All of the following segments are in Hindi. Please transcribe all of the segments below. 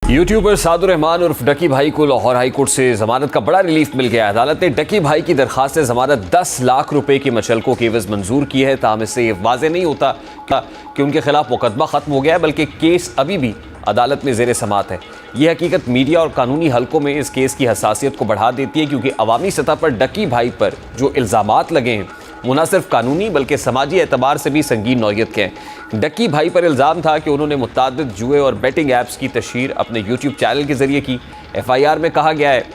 यूट्यूबर सादुर रहमान उर्फ डकी भाई को लाहौर हाई कोर्ट से जमानत का बड़ा रिलीफ मिल गया। अदालत ने डकी भाई की दरखास्त जमानत 10 लाख रुपए की मचलकों की एवज मंजूर की है। ताहम इससे ये वाज़ेह नहीं होता कि उनके खिलाफ मुकदमा खत्म हो गया है, बल्कि केस अभी भी अदालत में ज़ेर समात है। यह हकीकत मीडिया और कानूनी हलकों में इस केस की हसासियत को बढ़ा देती है, क्योंकि अवामी सतह पर डकी भाई पर जो इल्ज़ामात लगे हैं वो न सिर्फ कानूनी बल्कि समाजी एतबार से भी संगीन नौयत के हैं। डकी भाई पर इल्ज़ाम था कि उन्होंने मुतअद्दिद जुए और बेटिंग ऐप्स की तशहीर अपने यूट्यूब चैनल के ज़रिए की। FIR में कहा गया है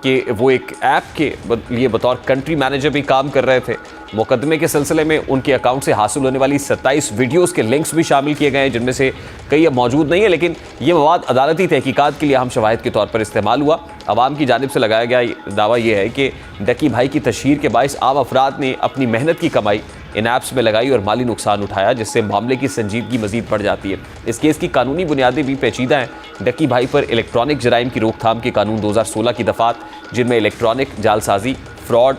कि वो एक ऐप के लिए बतौर कंट्री मैनेजर भी काम कर रहे थे। मुकदमे के सिलसिले में उनके अकाउंट से हासिल होने वाली 27 वीडियोस के लिंक्स भी शामिल किए गए हैं, जिनमें से कई अब मौजूद नहीं है, लेकिन ये मवाद अदालती तहकीकात के लिए अहम शवाहिद के तौर पर इस्तेमाल हुआ। अवाम की जानिब से लगाया गया दावा यह है कि डकी भाई की तशहीर के बाइस आम अफराद ने अपनी मेहनत की कमाई इन ऐप्स में लगाई और माली नुकसान उठाया, जिससे मामले की संजीदगी मजीद बढ़ जाती है। इस केस की कानूनी बुनियादें भी पेचीदा हैं। डकी भाई पर इलेक्ट्रॉनिक जराइम की रोकथाम के कानून 2016 की दफ़ात, जिनमें इलेक्ट्रॉनिक जालसाजी, फ्रॉड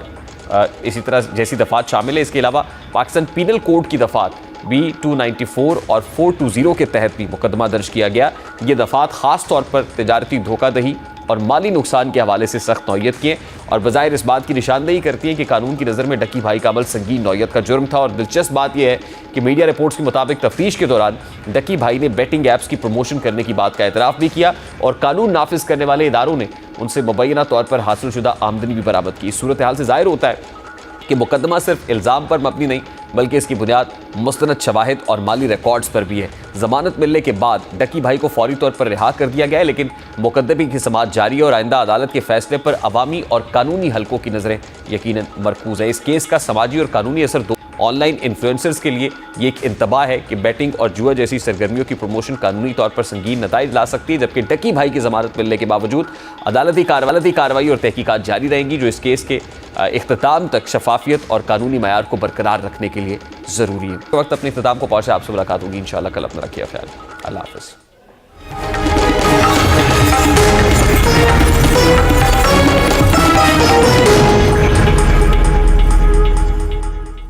इसी तरह जैसी दफ़ात शामिल है। इसके अलावा पाकिस्तान पीनल कोड की दफ़ात B294 और 420 के तहत भी मुकदमा दर्ज किया गया। ये दफ़ात ख़ास तौर पर तिजारती धोखाधही और माली नुकसान के हवाले से सख्त नौयत की हैं और बज़ाहिर इस बात की निशानदेही करती हैं कि कानून की नज़र में डकी भाई का अमल संगीन नौयत का जुर्म था। और दिलचस्प बात यह है कि मीडिया रिपोर्ट्स के मुताबिक तफ्तीश के दौरान डकी भाई ने बेटिंग ऐप्स की प्रमोशन करने की बात का एतराफ़ भी किया और कानून नाफिज करने वाले इदारों ने उनसे मुबैना तौर पर हासिलशुदा आमदनी भी बरामद की। इस सूरत हाल से ज़ाहिर होता है कि मुकदमा सिर्फ इल्ज़ाम पर मबनी नहीं, बल्कि इसकी बुनियाद मुस्तनद शवाहिद और माली रिकॉर्ड्स पर भी है। ज़मानत मिलने के बाद डकी भाई को फौरी तौर पर रिहा कर दिया गया है, लेकिन मुकदमे की समाअत जारी है और आइंदा अदालत के फैसले पर अवामी और कानूनी हलकों की नज़रें यकीनन मरकूज़ है। इस केस का समाजी और कानूनी असर दो ऑनलाइन इन्फ्लुएंसर्स के लिए ये एक इंतबाह है कि बैटिंग और जुआ जैसी सरगर्मियों की प्रमोशन कानूनी तौर पर संगीन नताइज ला सकती है, जबकि डकी भाई की ज़मानत मिलने के बावजूद अदालती कार्रवाई और तहकीकात जारी रहेंगी, जो इस केस के इख्तिताम तक शफाफियत और कानूनी मयार को बरकरार रखने के लिए ज़रूरी है। तो वक्त अपने इख्तिताम को पहुँचे, आपसे मुलाकात होगी इंशाअल्लाह कल। अपना रखिए ख्याल। अल्लाह हाफ़िज़।